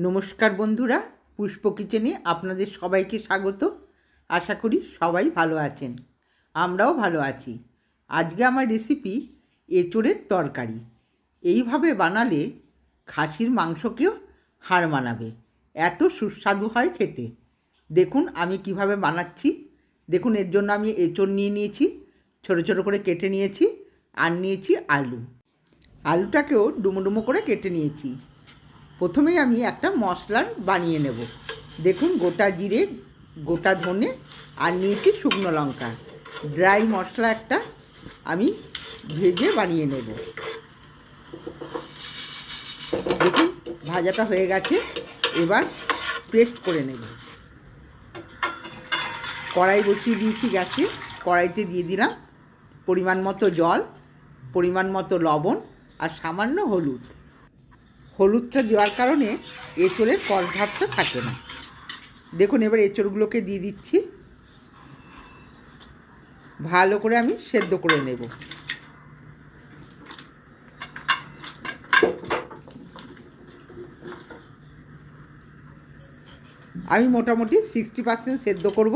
নমস্কার বন্ধুরা, পুষ্প কিচেনে আপনাদের সবাইকে স্বাগত। আশা করি সবাই ভালো আছেন, আমরাও ভালো আছি। আজকে আমার রেসিপি এঁচোড়ের তরকারি। এইভাবে বানালে খাসির মাংসকেও হার মানাবে, এত সুস্বাদু হয় খেতে। দেখুন আমি কিভাবে বানাচ্ছি। দেখুন, এর জন্য আমি এঁচোড় নিয়ে নিয়েছি, ছোটো ছোটো করে কেটে নিয়েছি। আর নিয়েছি আলুটাকেও ডুমো ডুমো করে কেটে নিয়েছি। প্রথমেই আমি একটা মশলার বানিয়ে নেব। দেখুন, গোটা জিরে, গোটা ধনে আর নিয়েছি শুকনো লঙ্কা। ড্রাই মশলা একটা আমি ভেজে বানিয়ে নেব। দেখুন ভাজাটা হয়ে গেছে, এবার পেস্ট করে নেব। কড়াই বসিয়ে দিয়েছি গ্যাসে। কড়াইতে দিয়ে দিলাম পরিমাণ মতো জল, পরিমাণ মতো লবণ আর সামান্য হলুদ। হলুদটা দেওয়ার কারণে এঁচোড়ের কষভাবটা থাকে না। দেখুন, এবার এঁচোড়গুলোকে দিয়ে দিচ্ছি। ভালো করে আমি সেদ্ধ করে নেব। আমি মোটামুটি 60% সেদ্ধ করব,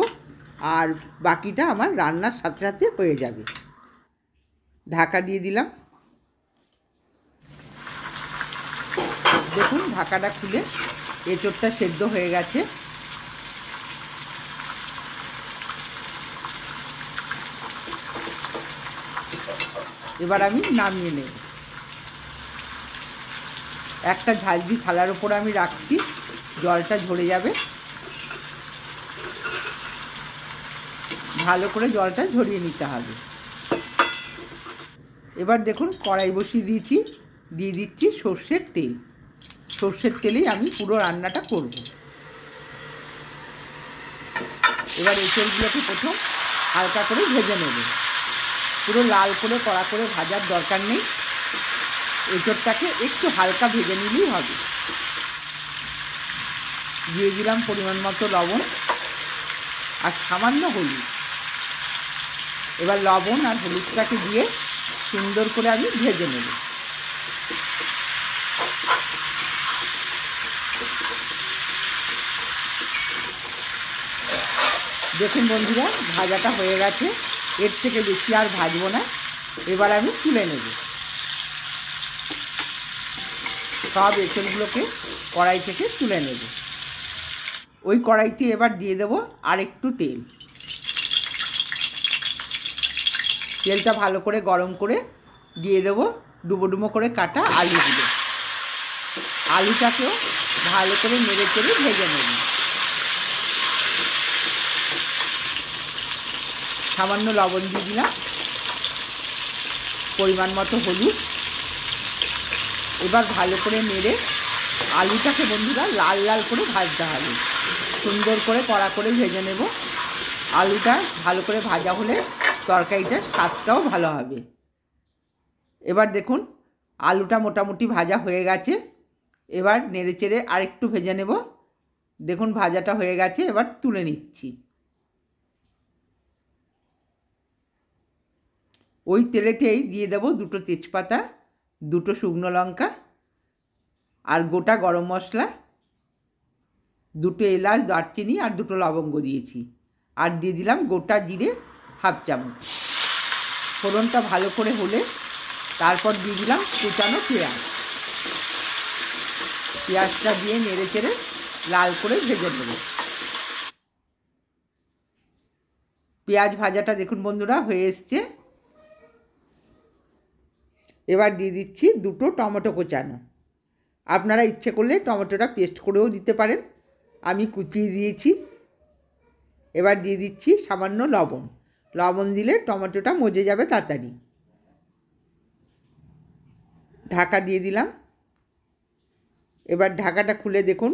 আর বাকিটা আমার রান্নার সাথে সাথে হয়ে যাবে। ঢাকা দিয়ে দিলাম। দেখুন ঢাকাটা খুলে এঁচোড়টা সেদ্ধ হয়ে গেছে। এবার আমি নামিয়ে নেব। একটা ঝালজি থালার ওপর আমি রাখছি, জলটা ঝরে যাবে। ভালো করে জলটা ঝরিয়ে নিতে হবে। এবার দেখুন কড়াই বসিয়ে দিয়েছি, দিয়ে দিচ্ছি সর্ষের তেল। সর্ষের তেলেই আমি পুরো রান্নাটা করব। এবার এঁচোড়গুলোকে প্রথম হালকা করে ভেজে নেব। পুরো লাল করে কড়া করে ভাজার দরকার নেই, এঁচোড়টাকে একটু হালকা ভেজে নিলেই হবে। দিয়ে দিলাম পরিমাণ মতো লবণ আর সামান্য হলুদ। এবার লবণ আর হলুদটাকে দিয়ে সুন্দর করে আমি ভেজে নেব। দেখুন বন্ধুরা, ভাজাটা হয়ে গেছে, এর থেকে বেশি আর ভাজবো না। এবার আমি তুলে নেব। সব এঁচোড়গুলোকে কড়াই থেকে তুলে নেব। ওই কড়াইতে এবার দিয়ে দেবো আর একটু তেল। তেলটা ভালো করে গরম করে দিয়ে দেবো ডুবো ডুবো করে কাটা আলুগুলো। আলুটাকেও ভালো করে নেড়ে চেড়ে ভেজে নেব। সামান্য লবণ দিয়ে দিলাম, পরিমাণ মতো হলুদ। এবার ভালো করে নেড়ে আলুটাকে বন্ধুরা লাল লাল করে ভাজতে হবে। সুন্দর করে কড়া করে ভেজে নেব। আলুটা ভালো করে ভাজা হলে তরকারিটার স্বাদটাও ভালো হবে। এবার দেখুন আলুটা মোটামুটি ভাজা হয়ে গেছে। এবার নেড়ে চেড়ে আরেকটু ভেজে নেব। দেখুন ভাজাটা হয়ে গেছে, এবার তুলে নিচ্ছি। ওই তেলেতেই দিয়ে দেবো দুটো তেজপাতা, দুটো শুকনো লঙ্কা আর গোটা গরম মশলা, দুটো এলাচ, দারচিনি আর দুটো লবঙ্গ দিয়েছি। আর দিয়ে দিলাম গোটা জিরে হাফ চামচ। ফোড়নটা ভালো করে হলে তারপর দিয়ে দিলাম কুচানো পেঁয়াজ। পেঁয়াজটা দিয়ে নেড়ে চেড়ে লাল করে ভেজে নেব। পেঁয়াজ ভাজাটা দেখুন বন্ধুরা হয়ে এসছে। এবার দিয়ে দিচ্ছি দুটো টমেটো কোচানো। আপনারা ইচ্ছে করলে টমেটোটা পেস্ট করেও দিতে পারেন, আমি কুচিয়ে দিয়েছি। এবার দিয়ে দিচ্ছি সামান্য লবণ। লবণ দিলে টমেটোটা মজে যাবে তাড়াতাড়ি। ঢাকা দিয়ে দিলাম। এবার ঢাকাটা খুলে দেখুন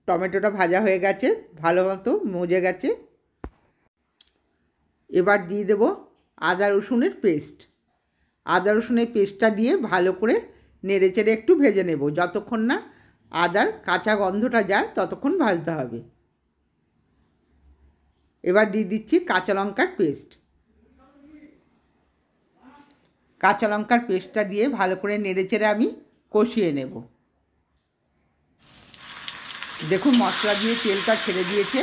টমেটোটা ভাজা হয়ে গেছে, ভালো মতো মজে গেছে। এবার দিয়ে দেব আদা রসুনের পেস্ট। আদা রসুনের পেস্টটা দিয়ে ভালো করে নেড়ে চেড়ে একটু ভেজে নেব। যতক্ষণ না আদার কাঁচা গন্ধটা যায় ততক্ষণ ভাজতে হবে। এবার দিয়ে দিচ্ছি কাঁচা লঙ্কার পেস্ট। কাঁচা লঙ্কার পেস্টটা দিয়ে ভালো করে নেড়ে চেড়ে আমি কষিয়ে নেব। দেখুন মশলা দিয়ে তেলটা ছেড়ে দিয়েছে,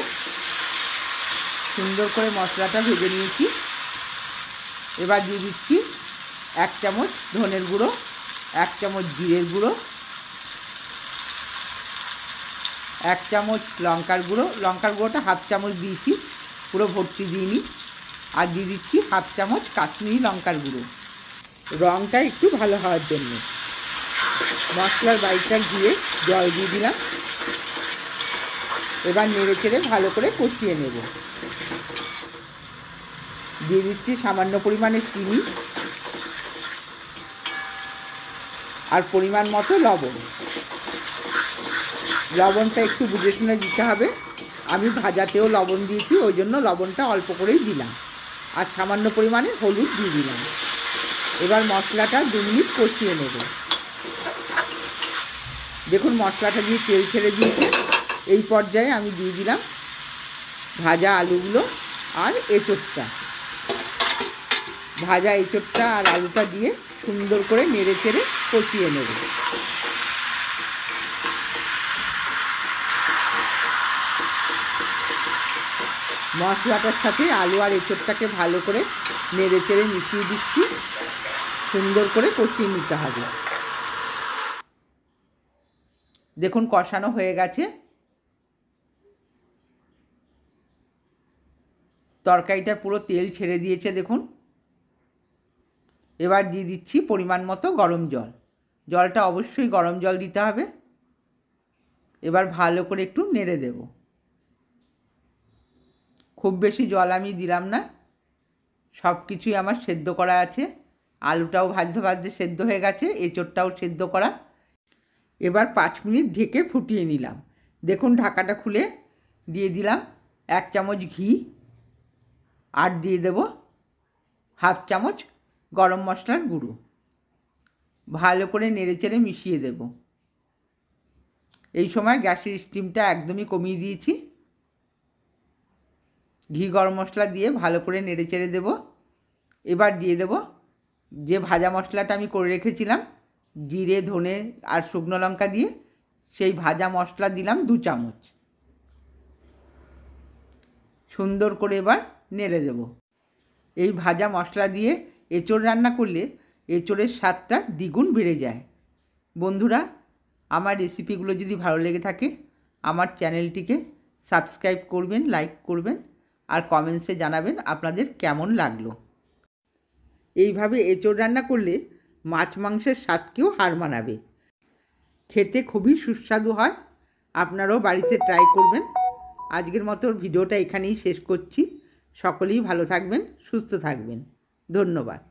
সুন্দর করে মশলাটা ভেজে নিয়েছি। এবার দিয়ে দিচ্ছি 1 চামচ ধনের গুঁড়ো, 1 চামচ জিরের গুঁড়ো, 1 চামচ লঙ্কার গুঁড়ো। লঙ্কার গুঁড়োটা 1/2 চামচ দিয়েছি, পুরো ভর্তি দিইনি। আর দিয়ে দিচ্ছি 1/2 চামচ কাশ্মীরি লঙ্কার গুঁড়ো, রঙটা একটু ভালো হওয়ার জন্য। মশলার বাটিটা দিয়ে জল দিয়ে দিলাম। এবার নেড়ে চেড়ে ভালো করে কষিয়ে নেব। দিয়ে দিচ্ছি সামান্য পরিমাণে চিনি আর পরিমাণ মতো লবণ। লবণটা একটু বুঝে শুনে দিতে হবে। আমি ভাজাতেও লবণ দিয়েছি, ওই জন্য লবণটা অল্প করেই দিলাম। আর সামান্য পরিমাণে হলুদ দিয়ে দিলাম। এবার মশলাটা 2 মিনিট কষিয়ে নেব। দেখুন মশলাটা দিয়ে তেল ছেড়ে দিয়েছে। এই পর্যায়ে আমি দিয়ে দিলাম ভাজা আলুগুলো আর এঁচোড়টা। ভাজা এঁচোড়টা আর আলুটা দিয়ে সুন্দর করে নেড়ে চেড়ে কষিয়ে নেব। মশলাটার সাথে আলু আর এঁচোড়টাকে ভালো করে নেড়ে চেড়ে মিশিয়ে দিচ্ছি। সুন্দর করে কষিয়ে নিতে হবে। দেখুন কষানো হয়ে গেছে। তরকারিটা পুরো তেল ছেড়ে দিয়েছে দেখুন। এবার দিয়ে দিচ্ছি পরিমাণ মতো গরম জল। জলটা অবশ্যই গরম জল দিতে হবে। এবার ভালো করে একটু নেড়ে দেব। খুব বেশি জল আমি দিলাম না, সব কিছুই আমার সেদ্ধ করা আছে। আলুটাও ভাজতে ভাজতে সেদ্ধ হয়ে গেছে, এঁচোড়টাও সেদ্ধ করা। এবার 5 মিনিট ঢেকে ফুটিয়ে নিলাম। দেখুন ঢাকাটা খুলে দিয়ে দিলাম 1 চামচ ঘি আর দিয়ে দেব 1/2 চামচ গরম মশলার গুঁড়ো। ভালো করে নেড়েচেড়ে মিশিয়ে দেব। এই সময় গ্যাসের স্টিমটা একদমই কমিয়ে দিয়েছি। ঘি গরম মশলা দিয়ে ভালো করে নেড়েচেড়ে দেব। এবার দিয়ে দেব যে ভাজা মশলাটা আমি করে রেখেছিলাম, জিরে ধনে আর শুকনো লঙ্কা দিয়ে, সেই ভাজা মশলা দিলাম 2 চামচ। সুন্দর করে এবার নেড়ে দেব। এই ভাজা মশলা দিয়ে এঁচোড় রান্না করলে এঁচোড়ের স্বাদটা দ্বিগুণ বেড়ে যায়। বন্ধুরা, আমার রেসিপিগুলো যদি ভালো লেগে থাকে আমার চ্যানেলটিকে সাবস্ক্রাইব করবেন, লাইক করবেন আর কমেন্টসে জানাবেন আপনাদের কেমন লাগলো। এইভাবে এঁচোড় রান্না করলে মাছ মাংসের স্বাদকেও হার মানাবে। খেতে খুবই সুস্বাদু হয়। আপনারাও বাড়িতে ট্রাই করবেন। আজকের মতো ভিডিওটা এখানেই শেষ করছি। সকলেই ভালো থাকবেন, সুস্থ থাকবেন। ধন্যবাদ।